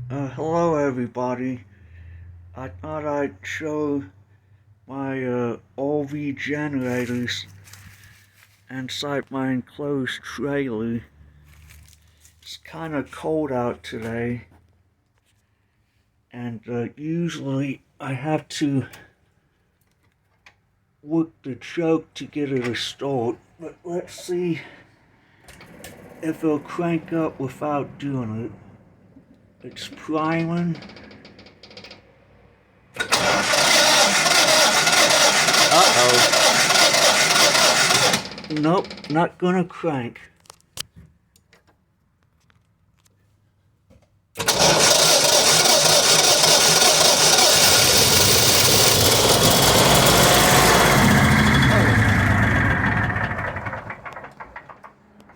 Hello everybody. I thought I'd show my RV generators inside my enclosed trailer. It's kind of cold out today, and usually I have to work the choke to get it to start, but let's see if it'll crank up without doing it. It's priming. Uh-oh. Nope, not gonna crank.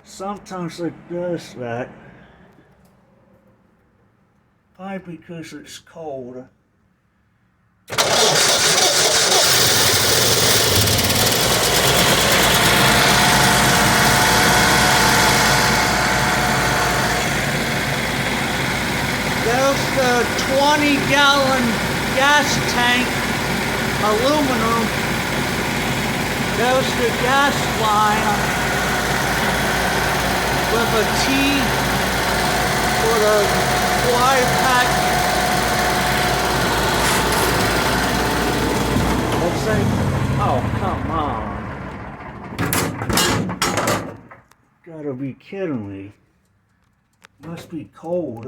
Sometimes it does that. Probably because it's cold. There's the 20-gallon gas tank, aluminum. There's the gas line with a T for the Quite Pack. Let's say, oh come on. Gotta be kidding me. Must be cold.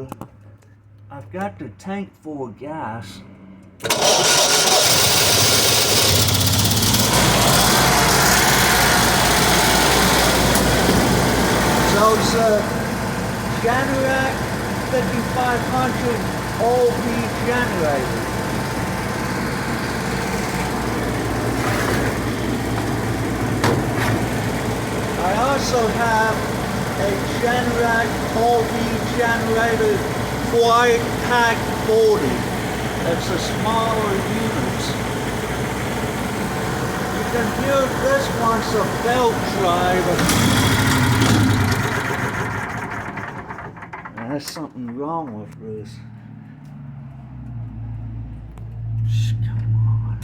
I've got the tank full of gas. So it's a Generac 5500 RV generator. I also have a Generac RV generator Quite Pack 40. It's a smaller unit. You can hear this one's a belt drive. There's something wrong with this. Come on.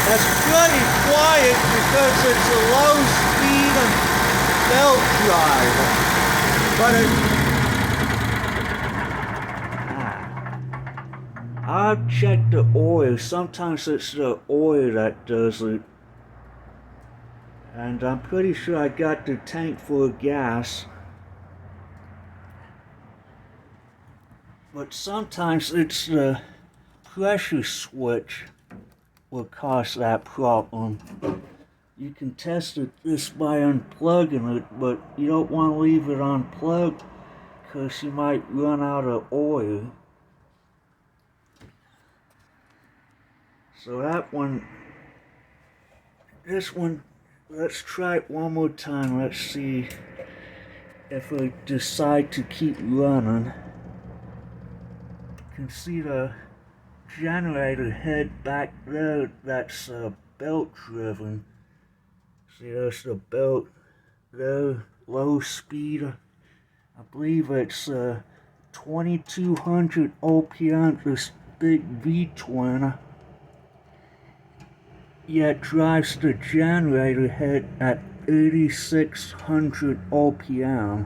That's pretty quiet because it's a low speed belt drive. But I've checked the oil. Sometimes it's the oil that does it. And I'm pretty sure I got the tank full of gas. But sometimes it's the pressure switch will cause that problem. You can test it just by unplugging it, but you don't want to leave it unplugged because you might run out of oil. So that one, this one, let's try it one more time. Let's see if I decide to keep running. You can see the generator head back there, that's belt driven. See, there's the belt there, low speed. I believe it's 2200 RPM, this big V-twin. Yeah, it drives the generator head at 8600 RPM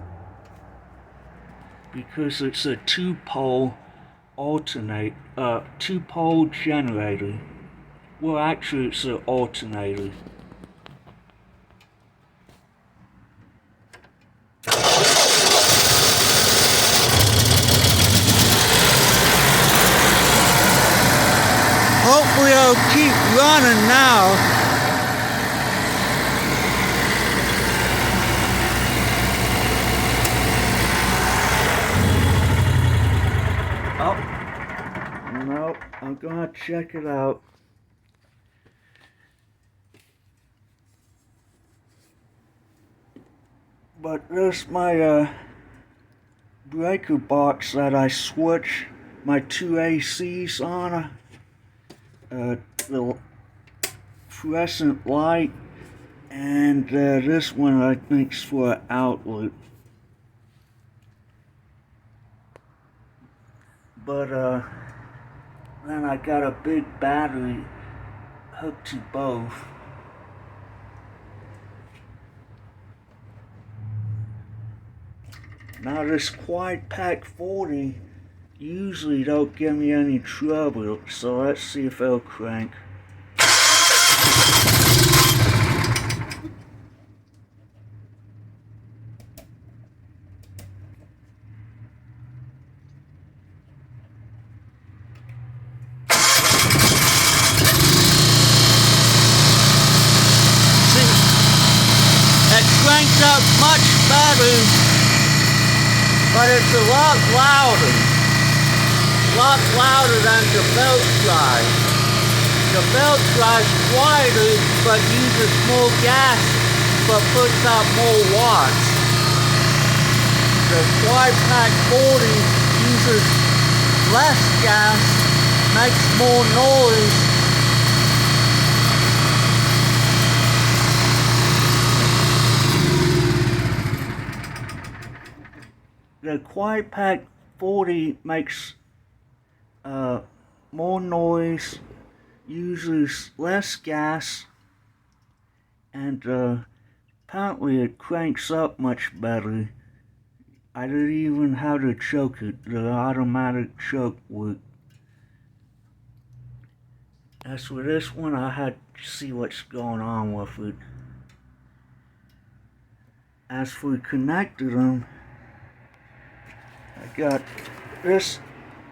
because it's a two-pole two-pole generator. Well, actually, it's an alternator. Hopefully I'll keep running now. Oh, no, I'm gonna check it out. But there's my breaker box that I switch my two ACs on. The fluorescent light, and this one I think's for an outlet. But then I got a big battery hooked to both. Now this Quite Pack 40 usually don't give me any trouble, so let's see if it'll crank. See, it cranked up much better. But it's a lot louder than the belt drive. The belt drive's quieter, but uses more gas, but puts out more watts. The Quite Pack 40 uses less gas, makes more noise. The Quite Pack 40 makes more noise, uses less gas, and apparently it cranks up much better. I didn't even have to choke it. The automatic choke worked. As for this one, I had to see what's going on with it. As for connecting them, I got this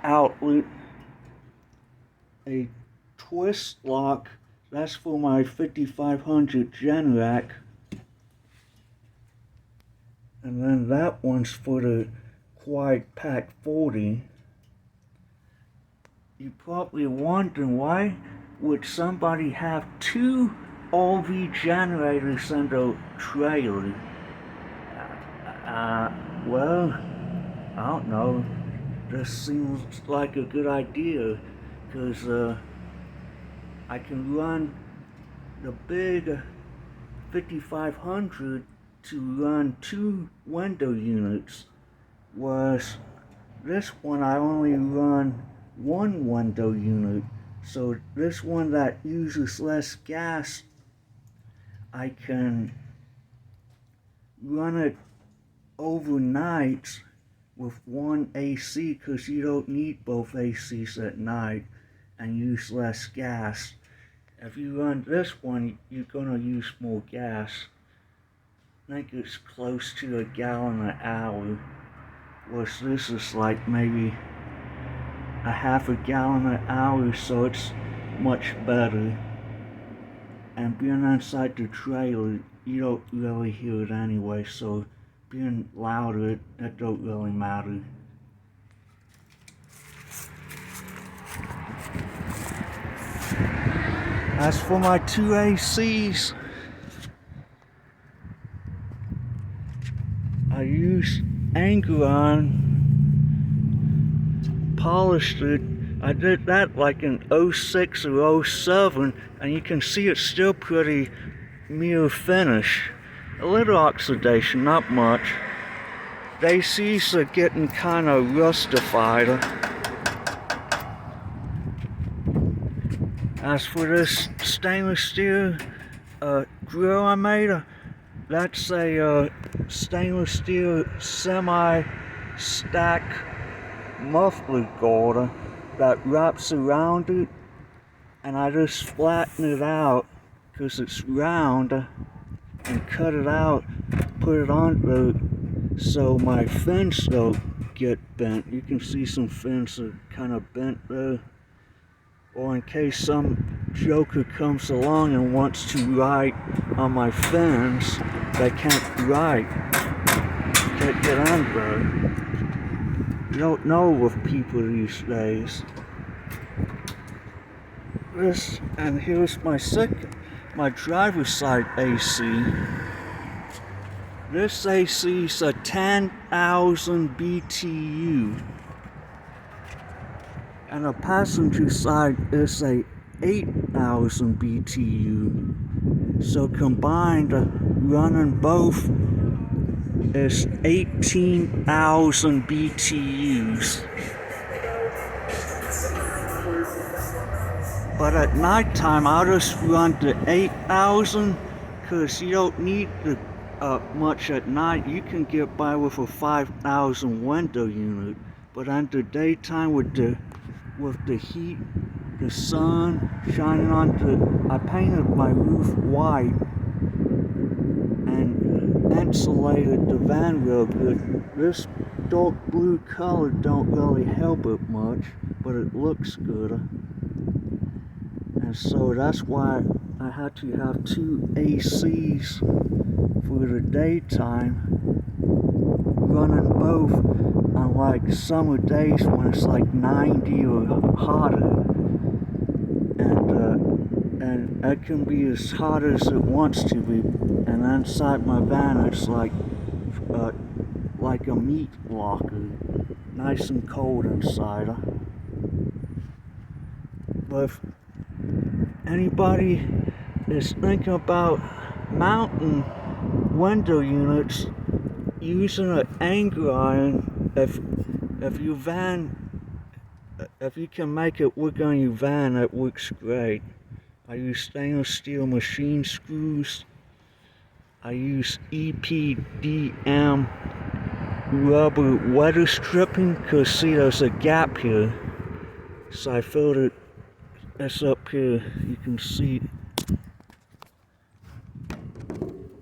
outlet, a twist lock, that's for my 5500 Generac, and then that one's for the Quite Pack 40. You're probably wondering, why would somebody have two RV generators in the trailer? Well, I don't know, this seems like a good idea, because I can run the big 5500 to run 2 window units, whereas this one I only run 1 window unit. So this one that uses less gas, I can run it overnight with one AC, because you don't need both ACs at night, and use less gas. If you run this one, you're gonna use more gas. I think it's close to 1 gallon an hour, whereas this is like maybe a half a gallon an hour, so it's much better. And being inside the trailer, you don't really hear it anyway, so being louder, that don't really matter. As for my 2 ACs, I used Angron, polished it. I did that like in 06 or 07, and you can see it's still pretty mirror finish. A little oxidation, not much. The ACs are getting kind of rustified. As for this stainless steel grill I made, that's a stainless steel semi-stack muffler guard that wraps around it, and I just flatten it out because it's round, and cut it out, put it on there so my fins don't get bent. You can see some fins are kind of bent there, or in case some joker comes along and wants to ride on my fins, they can't ride, can't get under. You don't know with people these days. This, and here's my driver's side AC. This AC is a 10,000 BTU, and the passenger side is a 8,000 BTU. So combined, running both is 18,000 BTUs. But at nighttime, I'll just run to 8,000 because you don't need much at night. You can get by with a 5,000 window unit. But in the daytime, with the heat, the sun shining on I painted my roof white and insulated the van real good. This dark blue color don't really help it much, but it looks good. And so that's why I had to have 2 ACs for the daytime, running both on like summer days when it's like 90 or hotter. And it can be as hot as it wants to be. And inside my van it's like a meat locker, nice and cold inside. But if anybody is thinking about mounting window units using an angle iron, if your van, if you can make it work on your van, it works great. I use stainless steel machine screws. I use EPDM rubber weather stripping, because see, there's a gap here. So I filled it. It's up here. You can see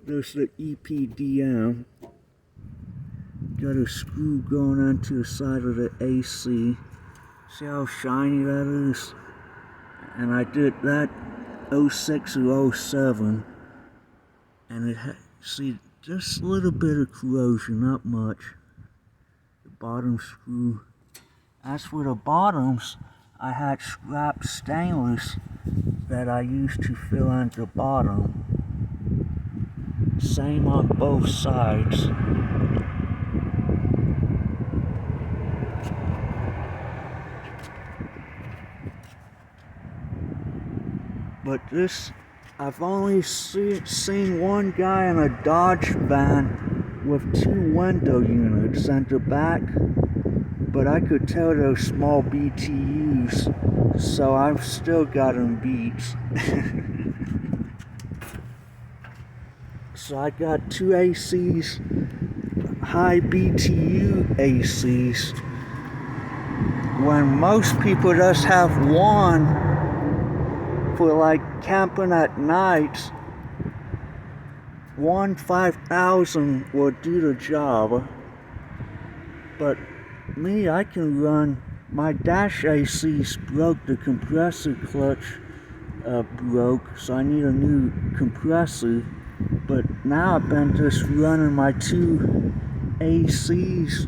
there's the EPDM. Got a screw going into the side of the AC. See how shiny that is? And I did that 06 or 07. And it had, see, just a little bit of corrosion, not much. The bottom screw. As for the bottoms, I had scrap stainless that I used to fill in the bottom. Same on both sides. But this, I've only seen one guy in a Dodge van with 2 window units in the back, but I could tell those small BTUs, so I've still got them beat. So I got 2 ACs, high BTU ACs, when most people just have one for like camping at night. One 5,000 will do the job. But me, I can run, my dash ACs broke, the compressor clutch broke, so I need a new compressor. But now I've been just running my 2 ACs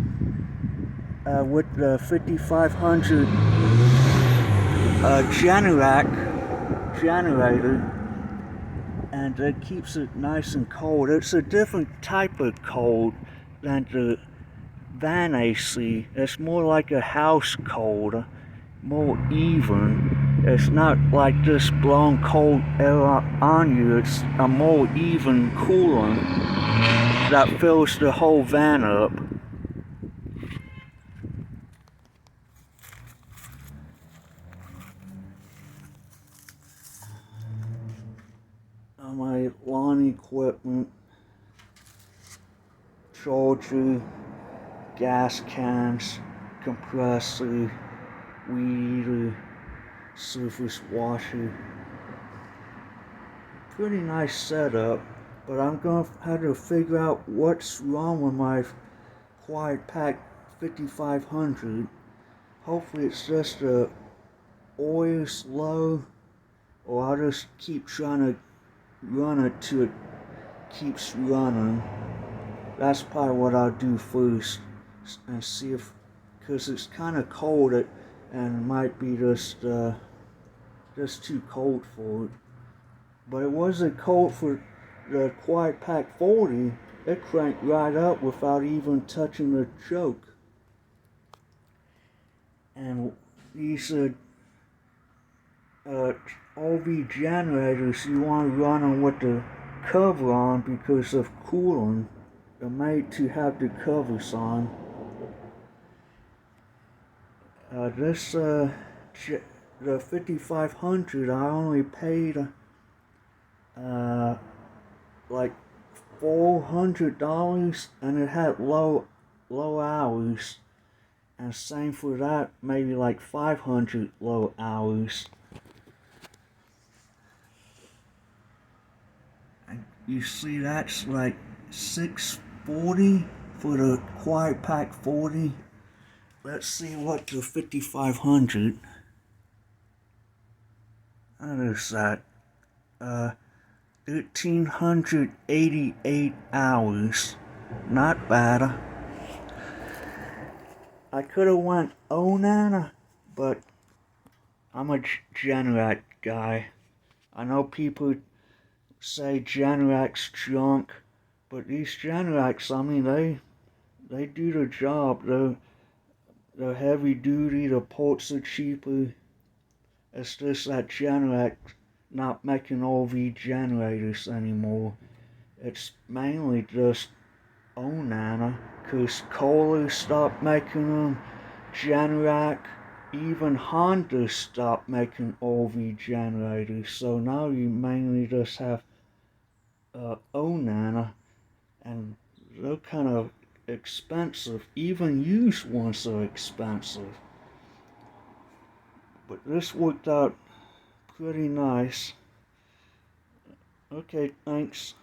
with the 5500 Generac generator, and it keeps it nice and cold. It's a different type of cold than the van AC. It's more like a house cold, more even. It's not like this blowing cold air on you. It's a more even cooling that fills the whole van up. My lawn equipment, charger, gas cans, compressor, weed eater, surface washer. Pretty nice setup, but I'm going to have to figure out what's wrong with my Quite Pack 5500. Hopefully it's just the oil's low, or I'll just keep trying to run it till it keeps running. That's probably what I'll do first, and see if, because it's kind of cold and it might be just too cold for it. But it wasn't cold for the Quite Pack 40. It cranked right up without even touching the choke. And these uh, RV generators, you want to run them with the cover on because of cooling. They're made to have the covers on. This the 5500, I only paid like $400, and it had low hours, and same for that, maybe like 500 low hours. And you see that's like $640 for the Quite Pack 40. Let's see what the 5500. What is that? 1,388 hours. Not bad. I could have went Onana, but I'm a Generac guy. I know people say Generac's junk, but these Generacs, I mean, they do the job. They're heavy duty, the parts are cheaper. It's just that Generac not making RV generators anymore. It's mainly just Onana, cause Kohler stopped making them, Generac, even Honda stopped making RV generators. So now you mainly just have Onana, and they're kind of expensive. Even used ones are expensive. But this worked out pretty nice. Okay, thanks.